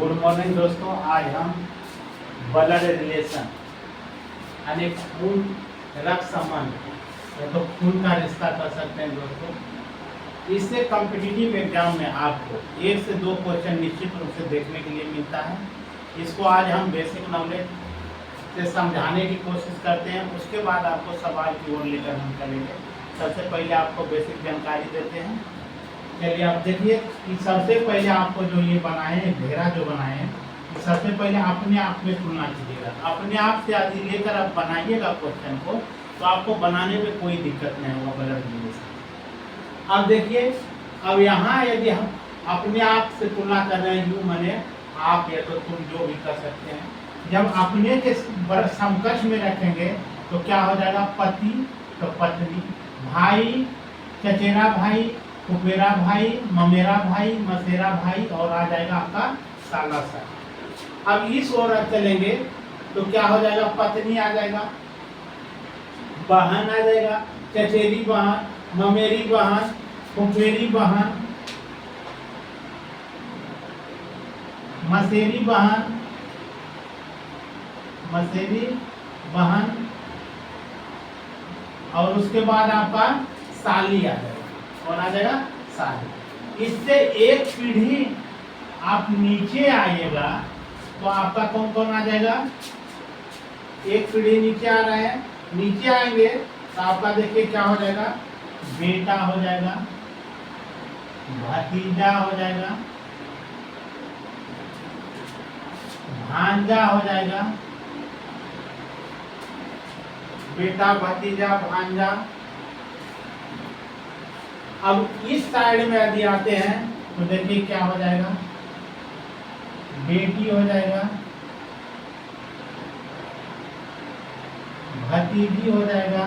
Good morning दोस्तों। आज हम ब्लड रिलेशन यानी खून रक्त संबंध या तो खून का रिश्ता कर सकते हैं दोस्तों। इससे कॉम्पिटिटिव एग्जाम में आपको 1 से 2 क्वेश्चन निश्चित रूप से देखने के लिए मिलता है। इसको आज हम बेसिक नॉलेज से समझाने की कोशिश करते हैं, उसके बाद आपको सवाल की ओर लेकर हम चलेंगे। सबसे पहले आपको बेसिक जानकारी देते हैं। चलिए आप देखिए कि सबसे पहले आपको जो ये बनाए हैं घेरा जो बनाए हैं, सबसे पहले अपने आप में तुलना कीजिएगा। अपने आप से यदि लेकर आप बनाइएगा क्वेश्चन को तो आपको बनाने में कोई दिक्कत नहीं होगा ब्लड रिलेशन। अब देखिए, अब यहाँ यदि हम अपने आप से तुलना कर रहे हैं, यूँ माने आप या तो तुम जो भी कर सकते हैं, जब अपने के समकक्ष में रखेंगे तो क्या हो जाएगा, पति तो पत्नी, भाई चचेरा भाई, फुफेरा भाई, ममेरा भाई, मसेरा भाई और आ जाएगा आपका साला सा। अब इस ओर चलेंगे तो क्या हो जाएगा, पत्नी आ जाएगा, बहन आ जाएगा, चचेरी बहन, ममेरी बहन, फुफेरी बहन, मसेरी बहन, मसेरी बहन और उसके बाद आपका साली आ जाएगा। और आ जाएगा साली। इससे एक पीढ़ी आप नीचे आइएगा तो आपका कौन कौन आ जाएगा, एक पीढ़ी नीचे आ रहा है, नीचे आएंगे तो आपका देखिए क्या हो जाएगा, बेटा हो जाएगा, भतीजा हो जाएगा, भांजा हो जाएगा, बेटा भतीजा भांजा। अब इस साइड में यदि आते हैं तो देखिए क्या हो जाएगा, बेटी हो जाएगा, भतीजी हो जाएगा,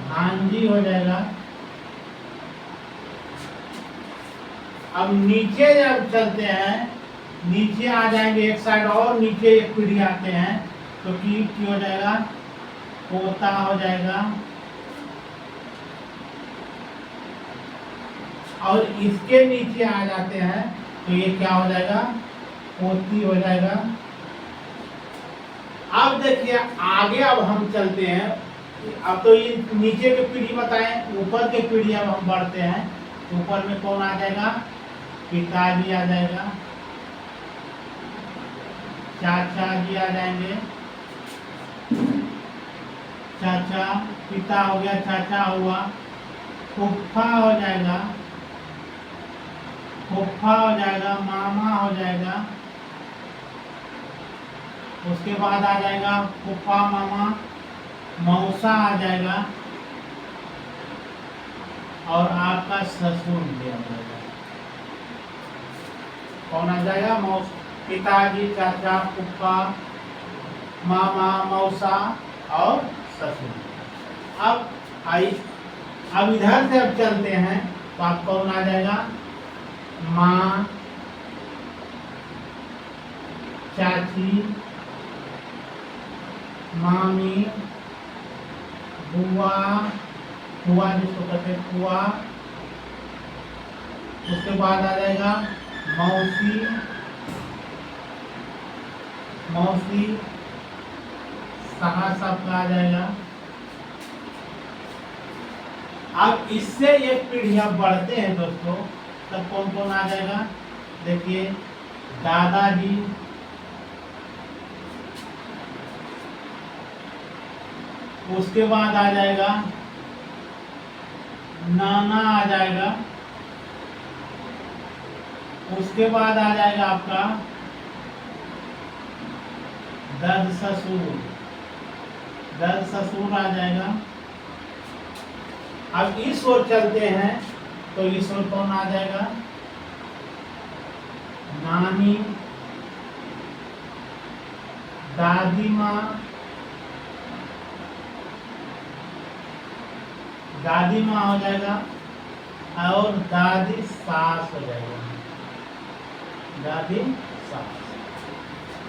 भांजी हो जाएगा। अब नीचे जब चलते हैं, नीचे आ जाएंगे एक साइड और नीचे एक पीढ़ी आते हैं तो की हो जाएगा, पोता हो जाएगा और इसके नीचे आ जाते हैं तो ये क्या हो जाएगा, पोती हो जाएगा। अब देखिए आगे अब हम चलते हैं। अब तो ये नीचे की पीढ़ी बताएं, ऊपर के पीढ़ी अब हम बढ़ते हैं। ऊपर में कौन आ जाएगा, पिताजी आ जाएगा, चाचा जी आ जाएंगे, चाचा पिता हो गया, चाचा हुआ, फूफा हो जाएगा, फूफा हो जाएगा, मामा हो जाएगा, उसके बाद आ जाएगा फूफा मामा, मौसा आ जाएगा और आपका ससुर भी आ जाएगा। कौन आ जाएगा, पिताजी, चाचा, फूफा, मामा, मौसा और ससुर। अब इधर से अब चलते हैं तो आप कौन आ जाएगा, माँ, चाची, मामी, बुआ, बुआ जिसको कहते हैं बुआ। उसके बाद आ जाएगा मौसी, मौसी, सास आपका आ जाएगा। अब इससे एक पीढ़ी आप बढ़ते हैं दोस्तों, तब कौन कौन आ जाएगा, देखिए दादाजी, उसके बाद आ जाएगा नाना आ जाएगा, उसके बाद आ जाएगा आपका दद ससुर, दद ससुर आ जाएगा। अब इस ओर चलते हैं तो इस ओर कौन आ जाएगा, नानी, दादी माँ, दादी माँ हो जाएगा और दादी सास हो जाएगा, दादी सास।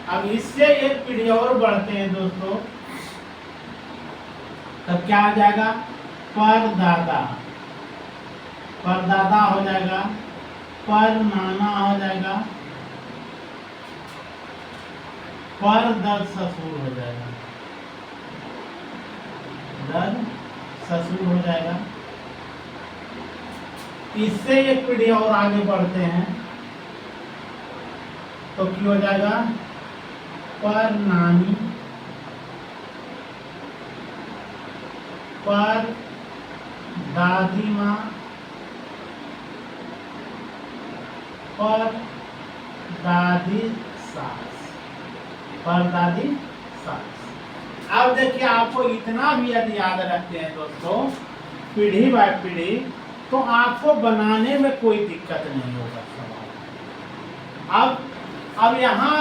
अब इससे एक पीढ़ी और बढ़ते हैं दोस्तों, तब क्या आ जाएगा, परदादा, परदादा हो जाएगा, पर नाना हो जाएगा, पर दर्द ससुर हो जाएगा, दर्द ससुर हो जाएगा। इससे एक पीढ़ी और आगे बढ़ते हैं तो क्या हो जाएगा, पर नानी, पर दादी माँ, पर दादी सास, पर दादी सास। अब देखिए, आपको इतना भी यदि याद रखते हैं दोस्तों पीढ़ी बाय पीढ़ी, तो आपको बनाने में कोई दिक्कत नहीं होगा सवाल। अब यहाँ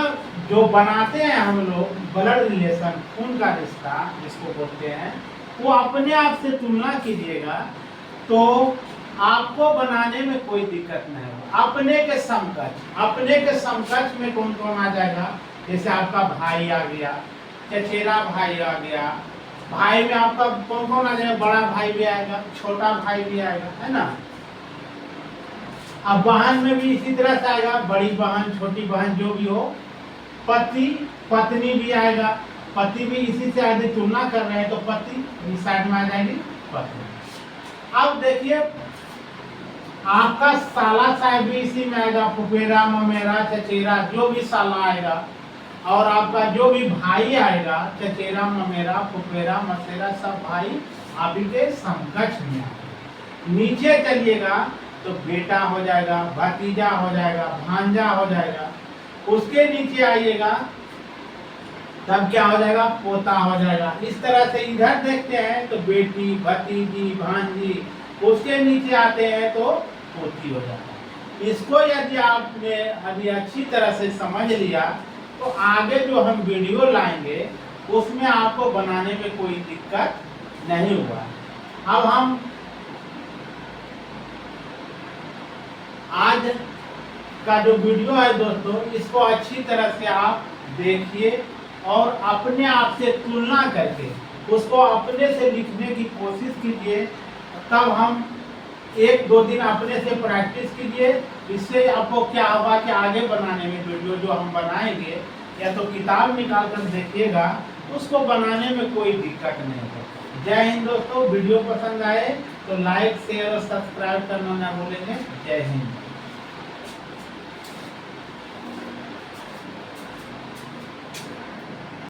जो बनाते हैं हम लोग ब्लड रिलेशन, खून का रिश्ता जिसको बोलते हैं, वो अपने आप से तुलना कीजिएगा तो आपको बनाने में कोई दिक्कत नहीं होगा। अपने के समकक्ष में कौन कौन आ जाएगा, जैसे आपका भाई आ गया, चचेरा भाई आ गया, भाई में आपका कौन कौन आ जाएगा, बड़ा भाई भी आएगा, छोटा भाई भी आएगा, है ना। अब बहन में भी इसी तरह से आएगा, बड़ी बहन, छोटी बहन, जो भी हो। पति पत्नी भी आएगा, पति भी इसी से यदि तुलना कर रहे हैं तो पति इस साइड में आ जाएगी पत्नी। अब देखिए, आपका साला साहब भी इसी में आएगा, फुफेरा, ममेरा, चचेरा, जो भी साला आएगा, और आपका जो भी भाई आएगा, चचेरा, ममेरा, फुफेरा, मसेरा, सब भाई आपके समकक्ष में आएगा। नीचे चलिएगा तो बेटा हो जाएगा, भतीजा हो जाएगा, भांजा हो जाएगा। उसके नीचे आइएगा तब क्या हो जाएगा, पोता हो जाएगा। इस तरह से इधर देखते हैं तो बेटी, भतीजी, भांजी। उसके नीचे आते हैं तो पोती हो जाता है। इसको यदि आपने अभी अच्छी तरह से समझ लिया तो आगे जो हम वीडियो लाएंगे उसमें आपको बनाने में कोई दिक्कत नहीं हुआ। अब हम आज का जो वीडियो है दोस्तों, इसको अच्छी तरह से आप देखिए और अपने आप से तुलना करके उसको अपने से लिखने की कोशिश कीजिए। तब हम 1-2 दिन अपने से प्रैक्टिस कीजिए। इससे आपको क्या होगा कि आगे बनाने में वीडियो जो हम बनाएंगे, या तो किताब निकाल कर देखिएगा, उसको बनाने में कोई दिक्कत नहीं होगा। जय हिंद दोस्तों। वीडियो पसंद आए तो लाइक, शेयर और सब्सक्राइब करना ना भूलेंगे। जय हिंद।